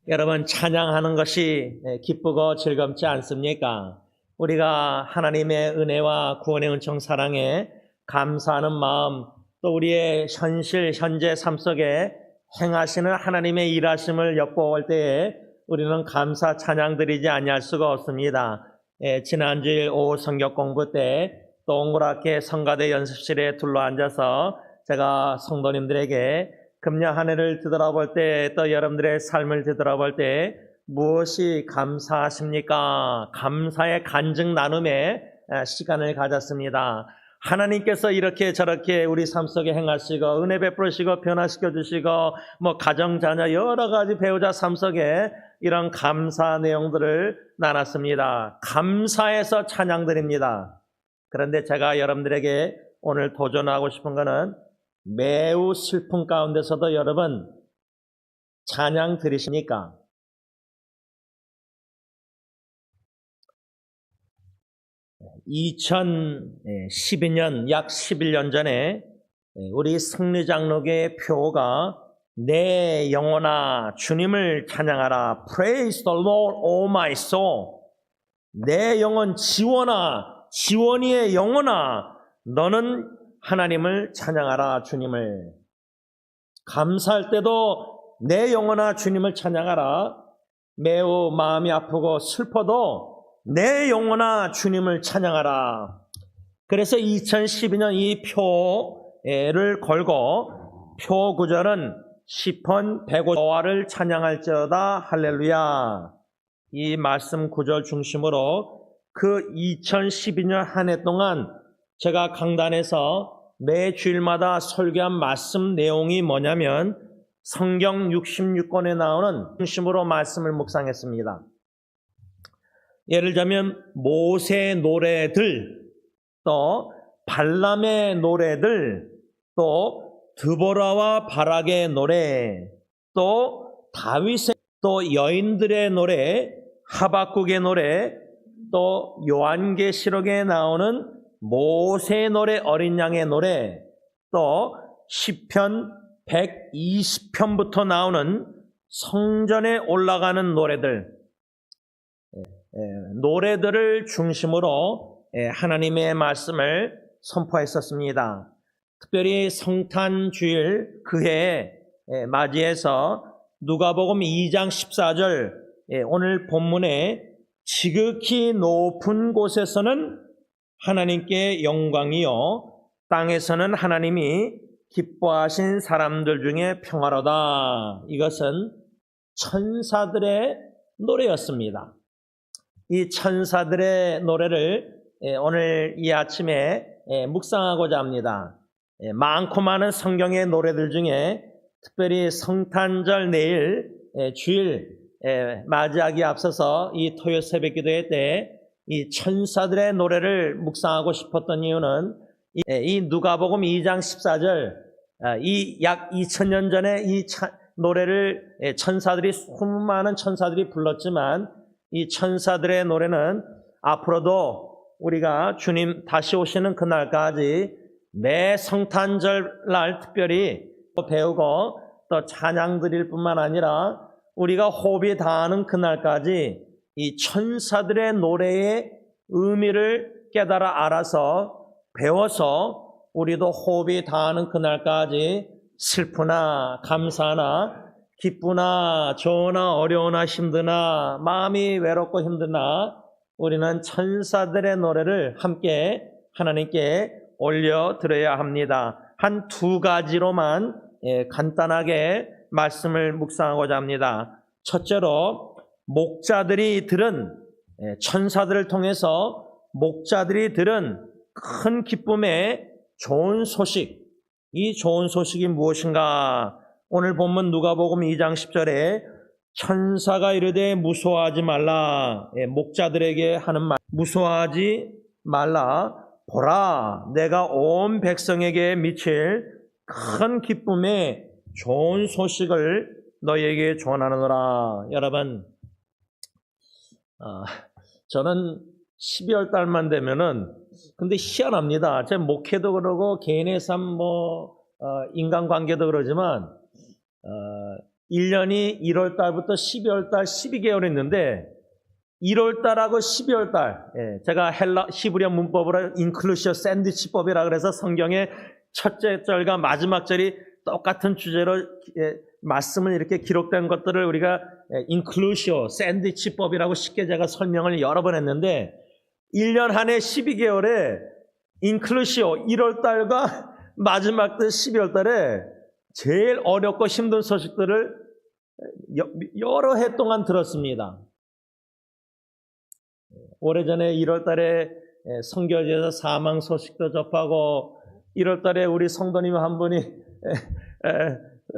여러분, 찬양하는 것이 기쁘고 즐겁지 않습니까? 우리가 하나님의 은혜와 구원의 은총 사랑에 감사하는 마음, 또 우리의 현재 삶 속에 행하시는 하나님의 일하심을 엿보을 때에 우리는 감사 찬양 드리지 아니할 수가 없습니다. 지난주일 오후 성경 공부 때 동그랗게 성가대 연습실에 둘러앉아서 제가 성도님들에게 금년 한 해를 뒤돌아볼 때, 또 여러분들의 삶을 뒤돌아볼 때 무엇이 감사하십니까? 감사의 간증 나눔의 시간을 가졌습니다. 하나님께서 이렇게 저렇게 우리 삶 속에 행하시고 은혜 베풀으시고 변화시켜 주시고 가정 자녀 여러 가지 배우자 삶 속에 이런 감사 내용들을 나눴습니다. 감사해서 찬양 드립니다. 그런데 제가 여러분들에게 오늘 도전하고 싶은 것은 매우 슬픈 가운데서도 여러분 찬양 들으십니까? (2012년) 약 11년 전에 우리 승리장로교의 표가 내 영혼아 주님을 찬양하라. Praise the Lord, O my soul. 내 영혼 지원이의 영혼아 너는 하나님을 찬양하라. 주님을 감사할 때도 내 영혼아 주님을 찬양하라. 매우 마음이 아프고 슬퍼도 내 영혼아 주님을 찬양하라. 그래서 2012년 이 표를 걸고 표 구절은 시편 105와를 찬양할지어다 할렐루야. 이 말씀 구절 중심으로 그 2012년 한 해 동안 제가 강단에서 매 주일마다 설교한 말씀 내용이 뭐냐면 성경 66권에 나오는 중심으로 말씀을 묵상했습니다. 예를 들자면 모세의 노래들, 또 발람의 노래들, 또 드보라와 바락의 노래, 또 다윗의, 또 여인들의 노래, 하박국의 노래, 또 요한계시록에 나오는 모세의 노래, 어린 양의 노래, 또 시편 120편부터 나오는 성전에 올라가는 노래들을 중심으로 하나님의 말씀을 선포했었습니다. 특별히 성탄주일 그해 맞이해서 누가복음 2장 14절 오늘 본문에 지극히 높은 곳에서는 하나님께 영광이요 땅에서는 하나님이 기뻐하신 사람들 중에 평화로다. 이것은 천사들의 노래였습니다. 이 천사들의 노래를 오늘 이 아침에 묵상하고자 합니다. 많고 많은 성경의 노래들 중에 특별히 성탄절 내일 주일 맞이하기에 앞서서 이 토요 새벽 기도회 때 이 천사들의 노래를 묵상하고 싶었던 이유는 이 누가복음 2장 14절 이 약 2000년 전에 이 노래를 수많은 천사들이 불렀지만 이 천사들의 노래는 앞으로도 우리가 주님 다시 오시는 그날까지 매 성탄절 날 특별히 배우고 또 찬양 드릴 뿐만 아니라 우리가 호흡이 닿는 그날까지 이 천사들의 노래의 의미를 깨달아 알아서 배워서 우리도 호흡이 닿는 그날까지 슬프나 감사나 기쁘나 좋으나 어려우나 힘드나 마음이 외롭고 힘드나 우리는 천사들의 노래를 함께 하나님께 올려드려야 합니다. 한 두 가지로만 간단하게 말씀을 묵상하고자 합니다. 첫째로 목자들이 들은 천사들을 통해서 목자들이 들은 큰 기쁨의 좋은 소식, 이 좋은 소식이 무엇인가? 오늘 본문 누가복음 2장 10절에 천사가 이르되 무서워하지 말라. 목자들에게 하는 말, 무서워하지 말라. 보라, 내가 온 백성에게 미칠 큰 기쁨의 좋은 소식을 너희에게 전하노라. 여러분, 저는 12월 달만 되면은 근데 희한합니다. 제 목회도 그러고 개인의 삶 인간관계도 그러지만 1년이 1월 달부터 12월 달 12개월 했는데 1월 달하고 12월 달, 제가 히브리어 문법으로 인클루시어 샌드위치법이라 그래서 성경의 첫째 절과 마지막 절이 똑같은 주제로 말씀을 이렇게 기록된 것들을 우리가 인클루시어 샌드위치법이라고 쉽게 제가 설명을 여러 번 했는데 1년 한 해 12개월에 인클루시어 1월 달과 마지막 달 12월 달에 제일 어렵고 힘든 소식들을 여러 해 동안 들었습니다. 오래전에 1월 달에 선교지에서 사망 소식도 접하고 1월 달에 우리 성도님 한 분이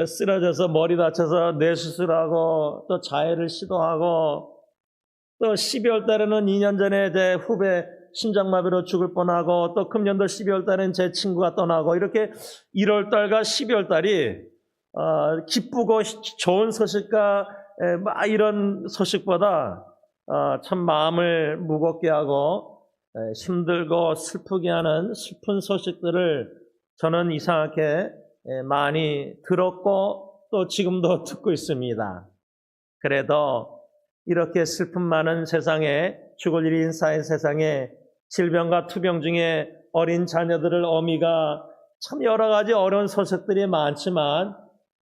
쓰러져서 머리 다쳐서 뇌수술하고 또 자해를 시도하고 또 12월 달에는 2년 전에 제 후배 심장마비로 죽을 뻔하고 또 금년도 12월 달에는 제 친구가 떠나고 이렇게 1월 달과 12월 달이 기쁘고 좋은 소식과 막 이런 소식보다 참 마음을 무겁게 하고 힘들고 슬프게 하는 슬픈 소식들을 저는 이상하게 많이 들었고 또 지금도 듣고 있습니다. 그래도 이렇게 슬픔 많은 세상에 죽을 일이 인사의 세상에 질병과 투병 중에 어린 자녀들을 어미가 참 여러 가지 어려운 소식들이 많지만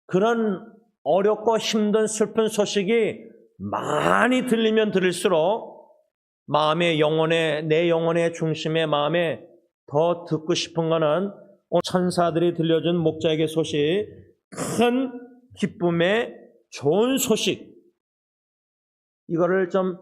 그런 어렵고 힘든 슬픈 소식이 많이 들리면 들을수록 마음의 내 영혼의 중심의 마음에 더 듣고 싶은 거는 천사들이 들려준 목자에게 소식, 큰 기쁨의 좋은 소식. 이거를 좀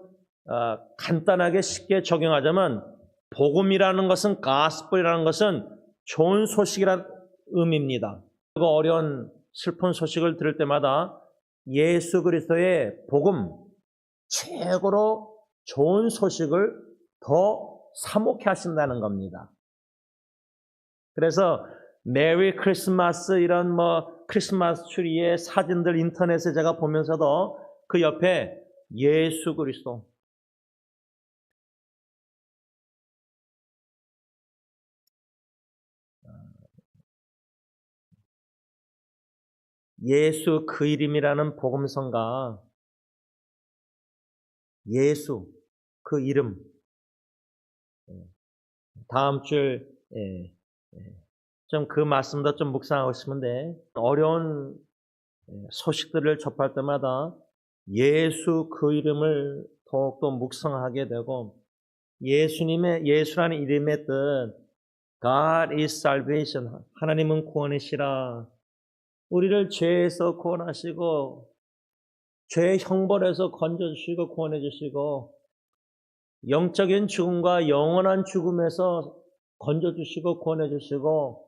간단하게 쉽게 적용하자면 복음이라는 것은 가스펠이라는 것은 좋은 소식이라는 의미입니다. 그리고 어려운 슬픈 소식을 들을 때마다 예수 그리스도의 복음, 최고로 좋은 소식을 더 사목해 하신다는 겁니다. 그래서 메리 크리스마스 이런 크리스마스 트리의 사진들 인터넷에 제가 보면서도 그 옆에 예수 그리스도, 예수 그 이름이라는 복음성가, 예수 그 이름, 다음 줄 좀 그 말씀도 좀 묵상하고 싶은데 어려운 소식들을 접할 때마다 예수 그 이름을 더욱더 묵상하게 되고 예수라는 이름의 뜻 God is salvation, 하나님은 구원이시라, 우리를 죄에서 구원하시고 죄의 형벌에서 건져주시고 구원해주시고 영적인 죽음과 영원한 죽음에서 건져주시고 구원해주시고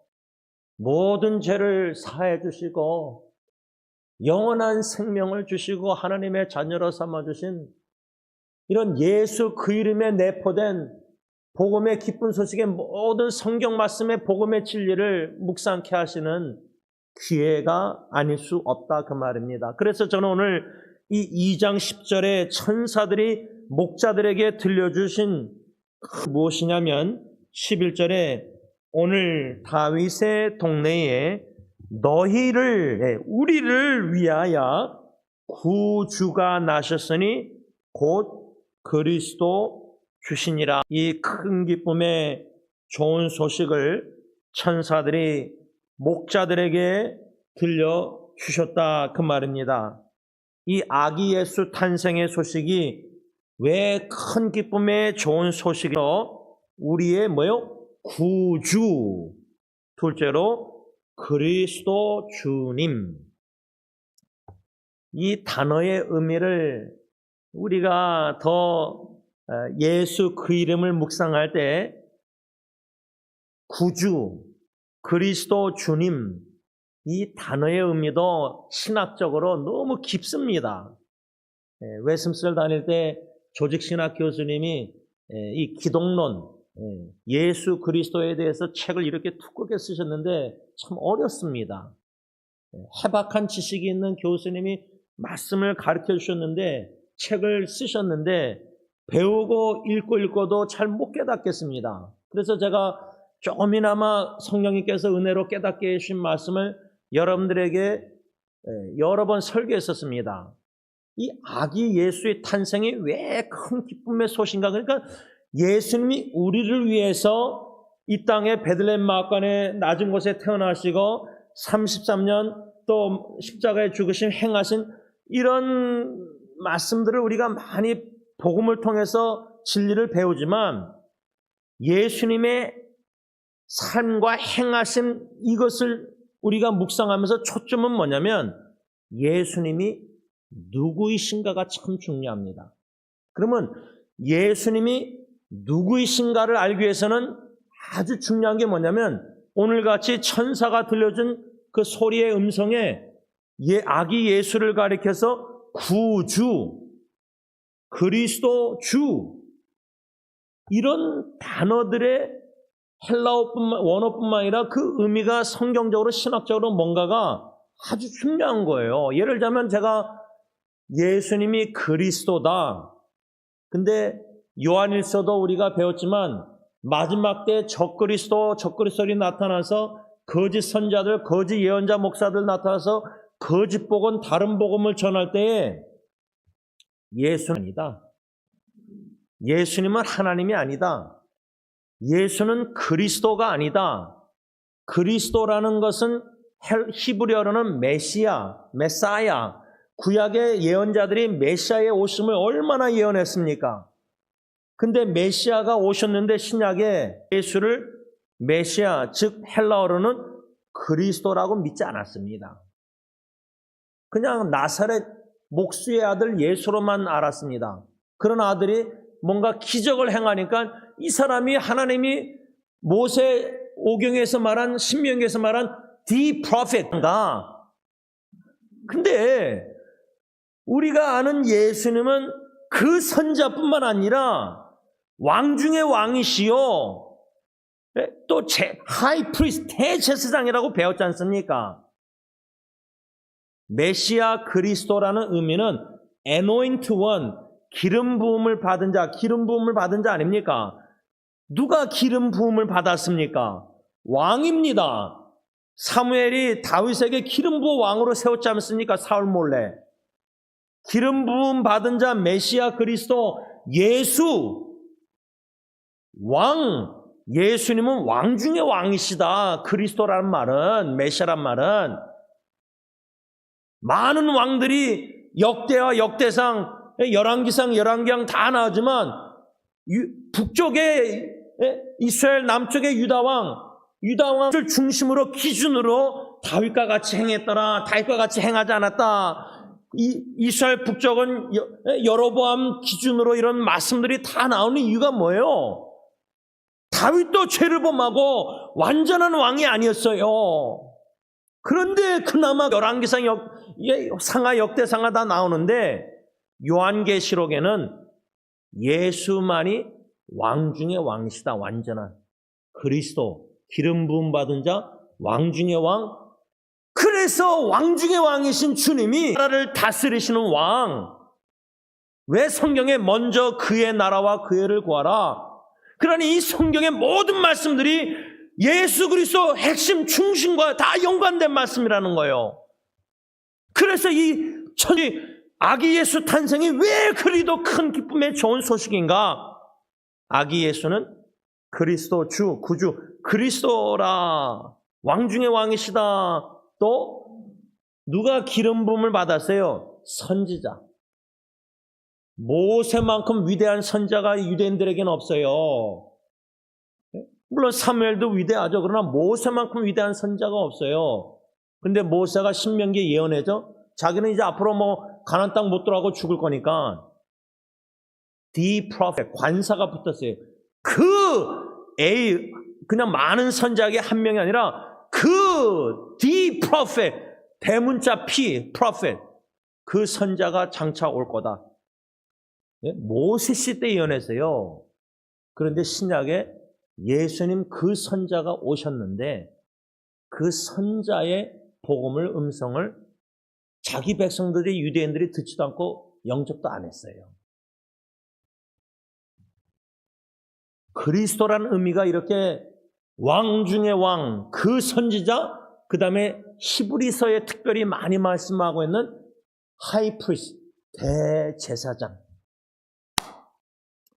모든 죄를 사해주시고 영원한 생명을 주시고 하나님의 자녀로 삼아주신 이런 예수 그 이름에 내포된 복음의 기쁜 소식의 모든 성경 말씀의 복음의 진리를 묵상케 하시는 기회가 아닐 수 없다 그 말입니다. 그래서 저는 오늘 이 2장 10절에 천사들이 목자들에게 들려주신 무엇이냐면 11절에 오늘 다윗의 동네에 우리를 위하여 구주가 나셨으니 곧 그리스도 주시니라. 이 큰 기쁨의 좋은 소식을 천사들이 목자들에게 들려주셨다 그 말입니다. 이 아기 예수 탄생의 소식이 왜 큰 기쁨의 좋은 소식이로 우리의 구주, 둘째로 그리스도 주님. 이 단어의 의미를 우리가 더 예수 그 이름을 묵상할 때 구주, 그리스도 주님, 이 단어의 의미도 신학적으로 너무 깊습니다. 웨스민스터를 다닐 때 조직신학 교수님이 이 기독론, 예수 그리스도에 대해서 책을 이렇게 두껍게 쓰셨는데 참 어렵습니다. 해박한 지식이 있는 교수님이 말씀을 가르쳐 주셨는데 책을 쓰셨는데 배우고 읽고도 잘 못 깨닫겠습니다. 그래서 제가 조금이나마 성령님께서 은혜로 깨닫게 해주신 말씀을 여러분들에게 여러 번 설교했었습니다. 이 아기 예수의 탄생이 왜 큰 기쁨의 소식인가? 그러니까 예수님이 우리를 위해서 이 땅에 베들레헴 마가간의 낮은 곳에 태어나시고 33년 또 십자가에 죽으심 행하신 이런 말씀들을 우리가 많이 복음을 통해서 진리를 배우지만 예수님의 삶과 행하신 이것을 우리가 묵상하면서 초점은 뭐냐면 예수님이 누구이신가가 참 중요합니다. 그러면 예수님이 누구이신가를 알기 위해서는 아주 중요한 게 뭐냐면 오늘같이 천사가 들려준 그 소리의 음성에 아기 예수를 가리켜서 구주, 그리스도 주 이런 단어들의 원어뿐만 아니라 그 의미가 성경적으로 신학적으로 뭔가가 아주 중요한 거예요. 예를 들자면 제가 예수님이 그리스도다. 근데 요한일서도 우리가 배웠지만 마지막 때 적그리스도들이 나타나서 거짓 선자들, 거짓 예언자 목사들 나타나서 거짓 복음, 다른 복음을 전할 때에 예수는 아니다. 예수님은 하나님이 아니다. 예수는 그리스도가 아니다. 그리스도라는 것은 히브리어로는 메사야. 구약의 예언자들이 메시아의 오심을 얼마나 예언했습니까? 근데 메시아가 오셨는데 신약에 예수를 메시아, 즉 헬라어로는 그리스도라고 믿지 않았습니다. 그냥 나사렛 목수의 아들 예수로만 알았습니다. 그런 아들이 뭔가 기적을 행하니까 이 사람이 하나님이 모세 오경에서 말한 신명기에서 말한 the prophet인가. 근데 우리가 아는 예수님은 그 선자뿐만 아니라 왕 중의 왕이시요 또 하이 프리스트 대제사장이라고 배웠지 않습니까? 메시아 그리스도라는 의미는 anoint one, 기름 부음을 받은 자 아닙니까? 누가 기름 부음을 받았습니까? 왕입니다. 사무엘이 다윗에게 기름 부어 왕으로 세웠지 않습니까? 사울 몰래. 기름 부음 받은 자 메시아 그리스도 예수 왕. 예수님은 왕 중의 왕이시다. 그리스도라는 말은, 메시아란 말은 많은 왕들이 역대와 역대상, 열왕기상, 열왕기상 다 나오지만 북쪽에 이스라엘, 남쪽에 유다왕을 중심으로 기준으로 다윗과 같이 행했더라, 다윗과 같이 행하지 않았다. 이스라엘 북쪽은 여로보암 기준으로 이런 말씀들이 다 나오는 이유가 뭐예요? 다윗도 죄를 범하고 완전한 왕이 아니었어요. 그런데 그나마 열왕기상, 상하, 역대상하 다 나오는데 요한계시록에는 예수만이 왕 중의 왕이시다. 완전한 그리스도, 기름 부음 받은 자, 왕 중의 왕. 그래서 왕 중의 왕이신 주님이 나라를 다스리시는 왕. 왜 성경에 먼저 그의 나라와 그의 의를 구하라. 그러니 이 성경의 모든 말씀들이 예수 그리스도 핵심 중심과 다 연관된 말씀이라는 거예요. 그래서 이 아기 예수 탄생이 왜 그리도 큰 기쁨의 좋은 소식인가? 아기 예수는 그리스도 주, 구주, 그리스도라. 왕 중의 왕이시다. 또 누가 기름 부음을 받았어요? 선지자. 모세만큼 위대한 선자가 유대인들에게는 없어요. 물론 사무엘도 위대하죠. 그러나 모세만큼 위대한 선자가 없어요. 근데 모세가 신명기에 예언해죠. 자기는 이제 앞으로 가나안 땅 못 들어가고 죽을 거니까 the prophet, 관사가 붙었어요. 그냥 많은 선자에게 한 명이 아니라 the prophet, 대문자 P, prophet, 그 선자가 장차 올 거다. 모세 시대 예언했어요. 그런데 신약에 예수님 그 선자가 오셨는데 그 선자의 복음을, 음성을 자기 백성들이, 유대인들이 듣지도 않고 영접도 안 했어요. 그리스도라는 의미가 이렇게 왕 중의 왕, 그 선지자, 그 다음에 히브리서에 특별히 많이 말씀하고 있는 하이프리스트, 대제사장.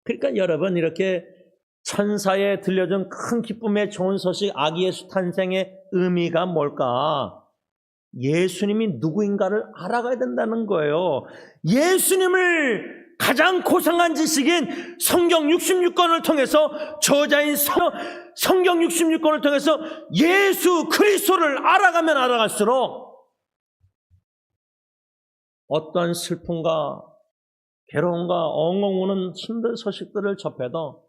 그러니까 여러분, 이렇게 천사에 들려준 큰 기쁨의 좋은 소식, 아기 예수 탄생의 의미가 뭘까? 예수님이 누구인가를 알아가야 된다는 거예요. 예수님을 가장 고상한 지식인 성경 66권을 통해서, 저자인 성경 66권을 통해서 예수 그리스도를 알아가면 알아갈수록 어떤 슬픔과 괴로움과 엉엉 우는 힘든 소식들을 접해도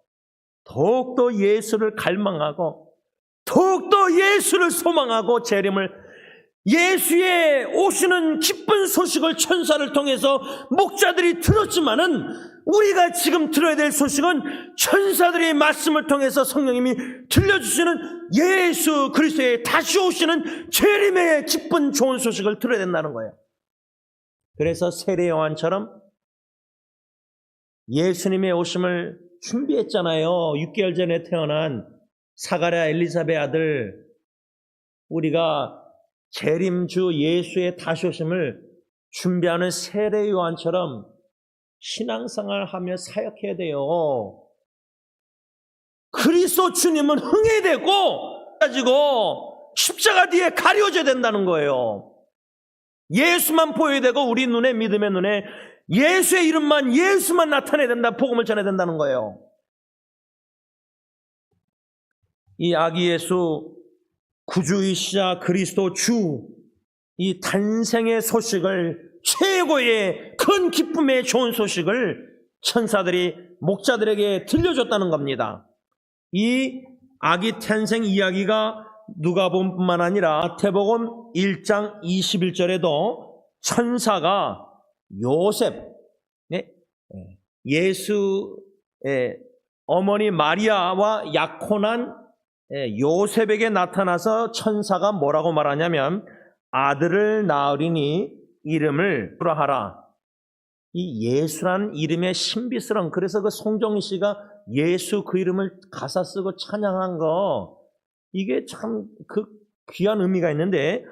더욱더 예수를 갈망하고 더욱더 예수를 소망하고 재림을, 예수의 오시는 기쁜 소식을 천사를 통해서 목자들이 들었지만은 우리가 지금 들어야 될 소식은 천사들의 말씀을 통해서 성령님이 들려주시는 예수 그리스도의 다시 오시는 재림의 기쁜 좋은 소식을 들어야 된다는 거예요. 그래서 세례 요한처럼 예수님의 오심을 준비했잖아요. 6개월 전에 태어난 사가랴 엘리사벳 아들, 우리가 재림주 예수의 다시 오심을 준비하는 세례 요한처럼 신앙생활을 하며 사역해야 돼요. 그리스도 주님은 흥해되고 가지고 십자가 뒤에 가려져야 된다는 거예요. 예수만 보여야 되고 우리 눈에, 믿음의 눈에 예수의 이름만, 예수만 나타내야 된다, 복음을 전해야 된다는 거예요. 이 아기 예수, 구주이시자 그리스도 주, 이 탄생의 소식을, 최고의 큰 기쁨의 좋은 소식을 천사들이 목자들에게 들려줬다는 겁니다. 이 아기 탄생 이야기가 누가복음뿐만 아니라 마태복음 1장 21절에도 천사가 요셉, 예수의 어머니 마리아와 약혼한 요셉에게 나타나서 천사가 뭐라고 말하냐면, 아들을 낳으리니 이름을 하라. 이 예수라는 이름의 신비스러운, 그래서 그 송정희 씨가 예수 그 이름을 가사 쓰고 찬양한 거, 이게 참 그 귀한 의미가 있는데,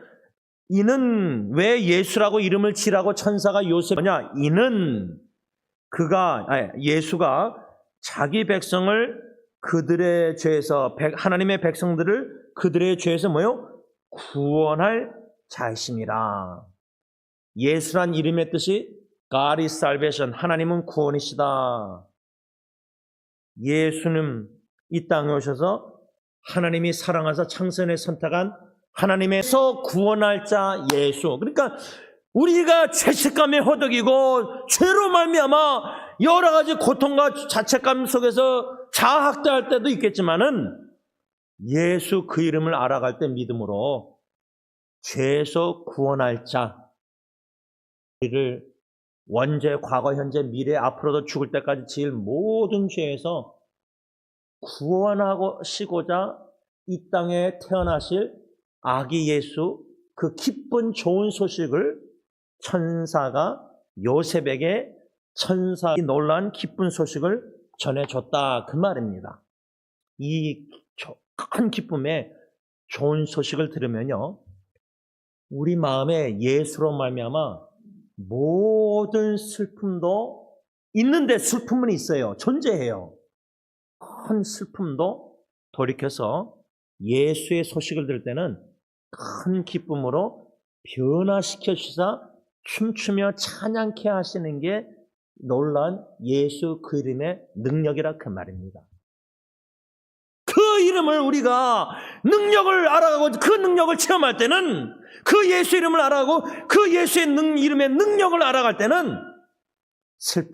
이는 왜 예수라고 이름을 지라고 천사가 요셉이냐? 이는 예수가 자기 백성을 그들의 죄에서, 하나님의 백성들을 그들의 죄에서 구원할 자이심이라. 예수란 이름의 뜻이 God is salvation, 하나님은 구원이시다. 예수님 이 땅에 오셔서 하나님이 사랑하사 창세전에 선택한 하나님에서 구원할 자 예수. 그러니까 우리가 죄책감에 허덕이고 죄로 말미암아 여러 가지 고통과 자책감 속에서 자학대할 때도 있겠지만은, 예수 그 이름을 알아갈 때 믿음으로 죄에서 구원할 자, 우리를 원죄, 과거, 현재, 미래, 앞으로도 죽을 때까지 지을 모든 죄에서 구원하시고자 이 땅에 태어나실 아기 예수, 그 기쁜 좋은 소식을 천사가 요셉에게, 천사의 놀라운 기쁜 소식을 전해줬다, 그 말입니다. 이 큰 기쁨의 좋은 소식을 들으면요, 우리 마음에 예수로 말미암아 모든 슬픔도 있는데, 슬픔은 있어요, 존재해요. 큰 슬픔도 돌이켜서 예수의 소식을 들을 때는 큰 기쁨으로 변화시켜 주시사 춤추며 찬양케 하시는 게 놀라운 예수 그 이름의 능력이라, 그 말입니다. 그 이름을 우리가 능력을 알아가고 그 능력을 체험할 때는, 그 예수 이름을 알아가고 그 예수의 이름의 능력을 알아갈 때는 슬픔